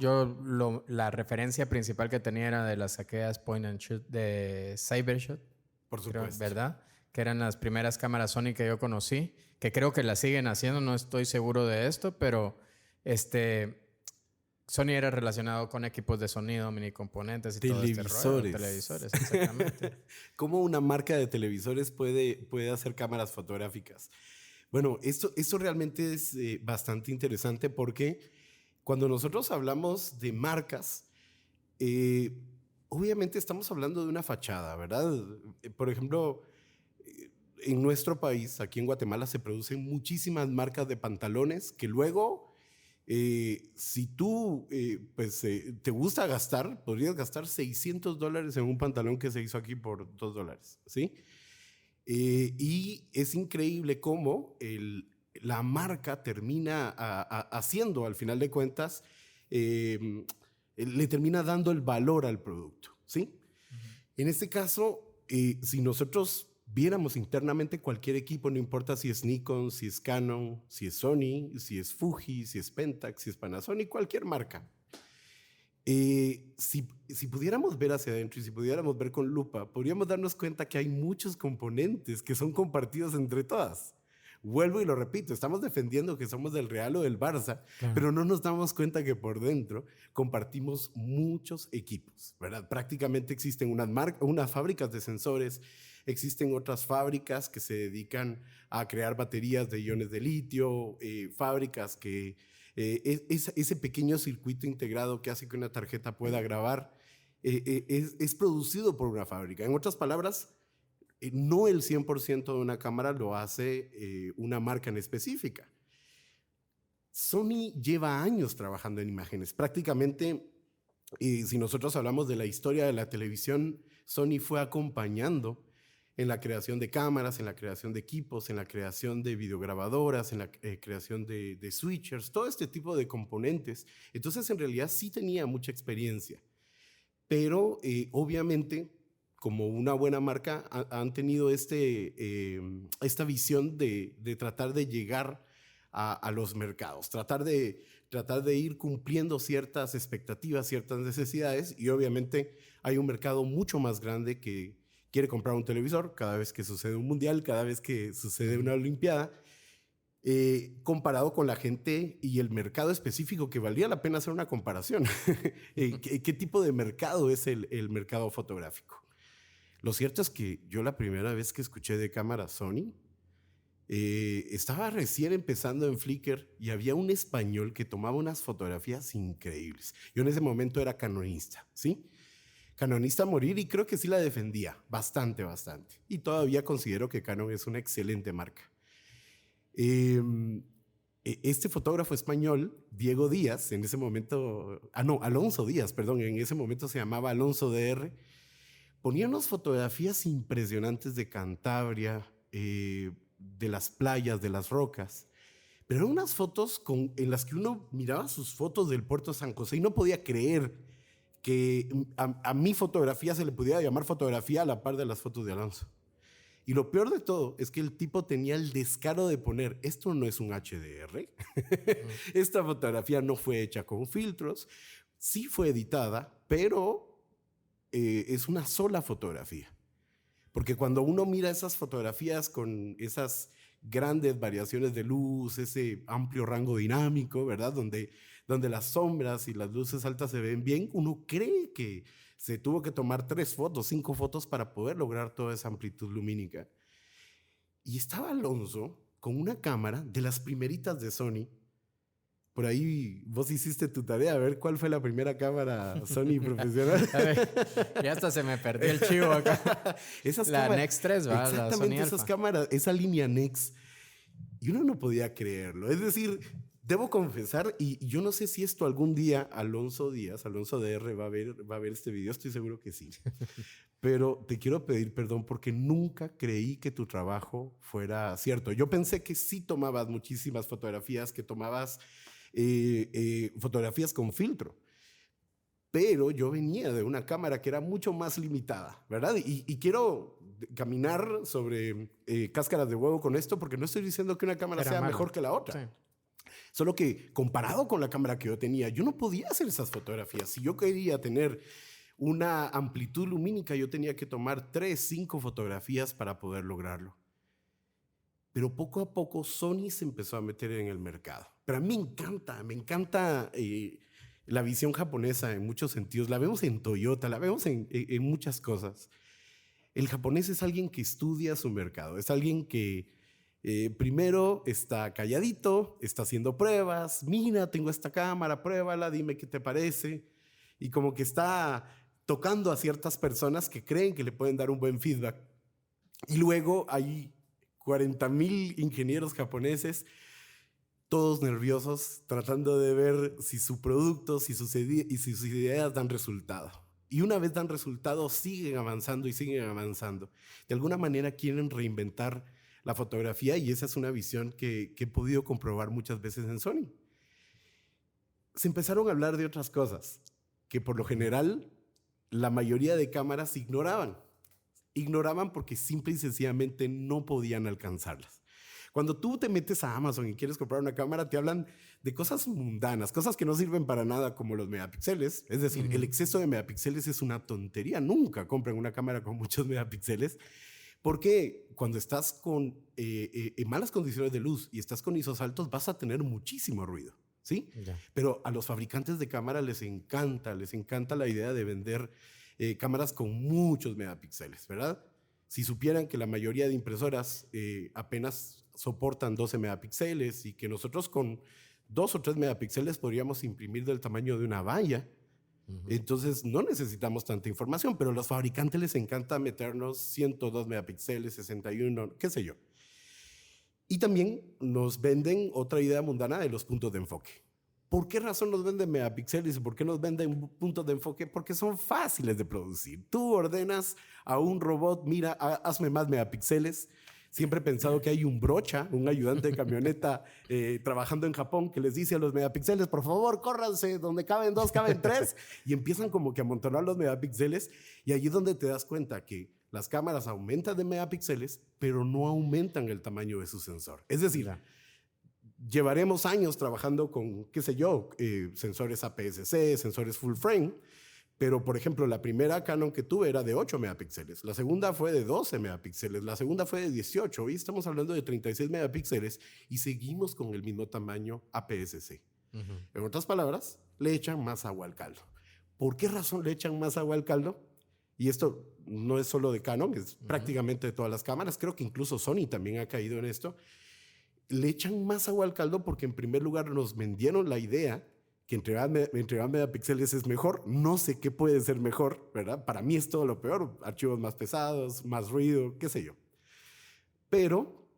La referencia principal que tenía era de las aquellas point and shoot de Cybershot. Por supuesto. ¿Verdad? Que eran las primeras cámaras Sony que yo conocí, que creo que las siguen haciendo, no estoy seguro de esto, pero Sony era relacionado con equipos de sonido, mini componentes y todo este rollo. Televisores, exactamente. ¿Cómo una marca de televisores puede hacer cámaras fotográficas? Bueno, esto realmente es bastante interesante porque cuando nosotros hablamos de marcas, obviamente estamos hablando de una fachada, ¿verdad? Por ejemplo, en nuestro país, aquí en Guatemala, se producen muchísimas marcas de pantalones que luego, si tú te gusta gastar, podrías gastar $600 en un pantalón que se hizo aquí por $2, ¿sí? Y es increíble cómo la marca termina haciendo, al final de cuentas, le termina dando el valor al producto, ¿sí? En este caso, si nosotros viéramos internamente cualquier equipo, no importa si es Nikon, si es Canon, si es Sony, si es Fuji, si es Pentax, si es Panasonic, cualquier marca. Si pudiéramos ver hacia adentro y si pudiéramos ver con lupa, podríamos darnos cuenta que hay muchos componentes que son compartidos entre todas. Vuelvo y lo repito, estamos defendiendo que somos del Real o del Barça, claro, pero no nos damos cuenta que por dentro compartimos muchos equipos, ¿verdad? Prácticamente existen unas fábricas de sensores, existen otras fábricas que se dedican a crear baterías de iones de litio, fábricas que ese pequeño circuito integrado que hace que una tarjeta pueda grabar es producido por una fábrica. En otras palabras, no el 100% de una cámara lo hace una marca en específica. Sony lleva años trabajando en imágenes. Prácticamente, si nosotros hablamos de la historia de la televisión, Sony fue acompañando en la creación de cámaras, en la creación de equipos, en la creación de videograbadoras, en la creación de switchers, todo este tipo de componentes. Entonces, en realidad sí tenía mucha experiencia. Pero, obviamente, como una buena marca, han tenido esta visión de tratar de llegar a los mercados, tratar de ir cumpliendo ciertas expectativas, ciertas necesidades, y obviamente hay un mercado mucho más grande que quiere comprar un televisor cada vez que sucede un mundial, cada vez que sucede una olimpiada, comparado con la gente y el mercado específico, que valdría la pena hacer una comparación. ¿Qué tipo de mercado es el mercado fotográfico? Lo cierto es que yo la primera vez que escuché de cámara Sony, estaba recién empezando en Flickr y había un español que tomaba unas fotografías increíbles. Yo en ese momento era canonista, ¿sí? Canonista a morir, y creo que sí la defendía bastante. Y todavía considero que Canon es una excelente marca. Este fotógrafo español, Diego Díaz, en ese momento, Alonso Díaz, perdón, en ese momento se llamaba Alonso DR, ponía unas fotografías impresionantes de Cantabria, de las playas, de las rocas, pero eran unas fotos en las que uno miraba sus fotos del puerto de San José y no podía creer que a mi fotografía se le pudiera llamar fotografía a la par de las fotos de Alonso. Y lo peor de todo es que el tipo tenía el descaro de poner: esto no es un HDR, esta fotografía no fue hecha con filtros, sí fue editada, pero es una sola fotografía. Porque cuando uno mira esas fotografías con esas grandes variaciones de luz, ese amplio rango dinámico, ¿verdad? Donde las sombras y las luces altas se ven bien, uno cree que se tuvo que tomar 3 fotos, 5 fotos para poder lograr toda esa amplitud lumínica. Y estaba Alonso con una cámara de las primeritas de Sony. Por ahí vos hiciste tu tarea, a ver cuál fue la primera cámara Sony profesional. A ver, ya hasta se me perdió el chivo acá. La Nex 3, ¿va? Exactamente, la Sony esas cámaras, esa línea Nex. Y uno no podía creerlo. Es decir, debo confesar, y yo no sé si esto algún día Alonso Díaz, Alonso DR, va a ver este video, estoy seguro que sí. Pero te quiero pedir perdón porque nunca creí que tu trabajo fuera cierto. Yo pensé que sí tomabas muchísimas fotografías, que tomabas fotografías con filtro. Pero yo venía de una cámara que era mucho más limitada, ¿verdad? Y quiero caminar sobre cáscaras de huevo con esto, porque no estoy diciendo que una cámara sea mejor que la otra. Sí. Solo que comparado con la cámara que yo tenía, yo no podía hacer esas fotografías. Si yo quería tener una amplitud lumínica, yo tenía que tomar 3, 5 fotografías para poder lograrlo. Pero poco a poco Sony se empezó a meter en el mercado. Pero a mí me encanta la visión japonesa en muchos sentidos. La vemos en Toyota, la vemos en muchas cosas. El japonés es alguien que estudia su mercado, es alguien que primero está calladito, está haciendo pruebas. Mira, tengo esta cámara, pruébala, dime qué te parece. Y como que está tocando a ciertas personas que creen que le pueden dar un buen feedback. Y luego hay 40,000 ingenieros japoneses, todos nerviosos, tratando de ver si su producto, si sus ideas dan resultado. Y una vez dan resultado, siguen avanzando y siguen avanzando. De alguna manera quieren reinventar la fotografía y esa es una visión que he podido comprobar muchas veces en Sony. Se empezaron a hablar de otras cosas que por lo general la mayoría de cámaras ignoraban. Ignoraban porque simple y sencillamente no podían alcanzarlas. Cuando tú te metes a Amazon y quieres comprar una cámara, te hablan de cosas mundanas, cosas que no sirven para nada como los megapíxeles. Es decir, el exceso de megapíxeles es una tontería. Nunca compren una cámara con muchos megapíxeles porque cuando estás en malas condiciones de luz y estás con ISOs altos vas a tener muchísimo ruido, ¿sí? Yeah. Pero a los fabricantes de cámara les encanta la idea de vender cámaras con muchos megapíxeles, ¿verdad? Si supieran que la mayoría de impresoras apenas soportan 12 megapíxeles y que nosotros con 2 o 3 megapíxeles podríamos imprimir del tamaño de una valla, entonces no necesitamos tanta información, pero a los fabricantes les encanta meternos 102 megapíxeles, 61, qué sé yo. Y también nos venden otra idea mundana de los puntos de enfoque. ¿Por qué razón nos venden megapíxeles y por qué nos venden puntos de enfoque? Porque son fáciles de producir. Tú ordenas a un robot, mira, hazme más megapíxeles. Siempre he pensado que hay un brocha, un ayudante de camioneta trabajando en Japón que les dice a los megapíxeles, por favor, córranse, donde caben 2, caben 3. Y empiezan como que a amontonar los megapíxeles. Y allí es donde te das cuenta que las cámaras aumentan de megapíxeles, pero no aumentan el tamaño de su sensor. Es decir, llevaremos años trabajando con, qué sé yo, sensores APS-C, sensores full frame, pero por ejemplo la primera Canon que tuve era de 8 megapíxeles, la segunda fue de 12 megapíxeles, la segunda fue de 18, hoy estamos hablando de 36 megapíxeles y seguimos con el mismo tamaño APS-C. En otras palabras, le echan más agua al caldo. ¿Por qué razón le echan más agua al caldo? Y esto no es solo de Canon, es prácticamente de todas las cámaras, creo que incluso Sony también ha caído en esto. Le echan más agua al caldo porque en primer lugar nos vendieron la idea que entregar megapíxeles es mejor. No sé qué puede ser mejor, ¿verdad? Para mí es todo lo peor. Archivos más pesados, más ruido, qué sé yo. Pero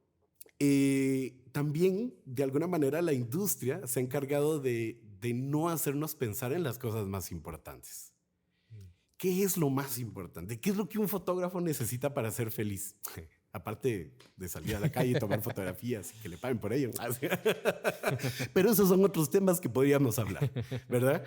también, de alguna manera, la industria se ha encargado de no hacernos pensar en las cosas más importantes. ¿Qué es lo más importante? ¿Qué es lo que un fotógrafo necesita para ser feliz? Aparte de salir a la calle y tomar fotografías y que le paguen por ello. Pero esos son otros temas que podríamos hablar, ¿verdad?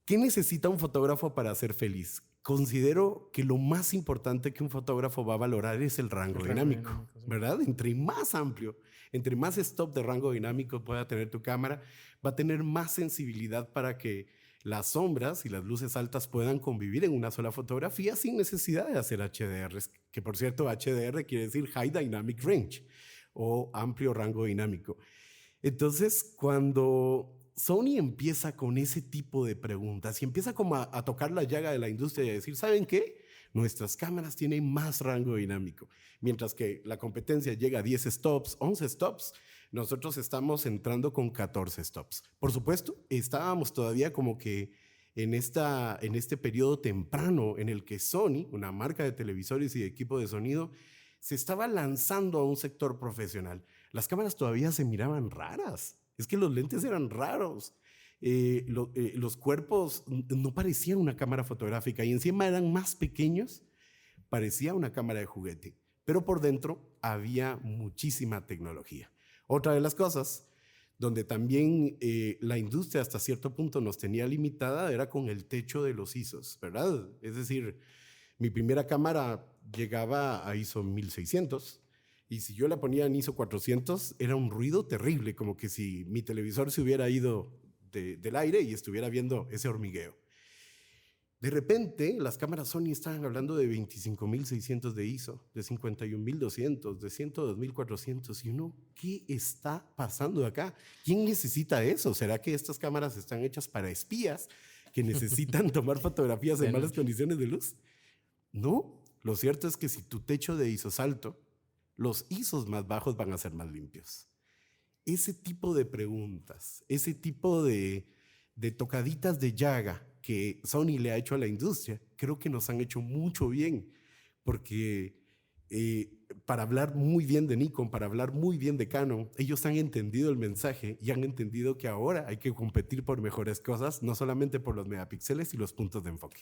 ¿Qué necesita un fotógrafo para ser feliz? Considero que lo más importante que un fotógrafo va a valorar es el rango dinámico, ¿verdad? Entre más amplio, entre más stop de rango dinámico pueda tener tu cámara, va a tener más sensibilidad para que las sombras y las luces altas puedan convivir en una sola fotografía sin necesidad de hacer HDRs, que por cierto HDR quiere decir High Dynamic Range o amplio rango dinámico. Entonces, cuando Sony empieza con ese tipo de preguntas y empieza como a tocar la llaga de la industria y a decir, ¿saben qué? Nuestras cámaras tienen más rango dinámico. Mientras que la competencia llega a 10 stops, 11 stops, nosotros estamos entrando con 14 stops. Por supuesto, estábamos todavía como que en este periodo temprano en el que Sony, una marca de televisores y de equipo de sonido, se estaba lanzando a un sector profesional. Las cámaras todavía se miraban raras. Es que los lentes eran raros. Los cuerpos no parecían una cámara fotográfica y encima eran más pequeños. Parecía una cámara de juguete. Pero por dentro había muchísima tecnología. Otra de las cosas donde también la industria hasta cierto punto nos tenía limitada era con el techo de los ISOs, ¿verdad? Es decir, mi primera cámara llegaba a ISO 1600 Y si yo la ponía en ISO 400, era un ruido terrible, como que si mi televisor se hubiera ido del aire y estuviera viendo ese hormigueo. De repente, las cámaras Sony estaban hablando de 25.600 de ISO, de 51.200, de 102.400. Y uno, ¿qué está pasando acá? ¿Quién necesita eso? ¿Será que estas cámaras están hechas para espías que necesitan tomar fotografías en malas condiciones de luz? No, lo cierto es que si tu techo de ISO es alto, los ISOs más bajos van a ser más limpios. Ese tipo de preguntas, ese tipo de tocaditas de llaga que Sony le ha hecho a la industria, creo que nos han hecho mucho bien, porque para hablar muy bien de Nikon, para hablar muy bien de Canon, ellos han entendido el mensaje y han entendido que ahora hay que competir por mejores cosas, no solamente por los megapíxeles y los puntos de enfoque.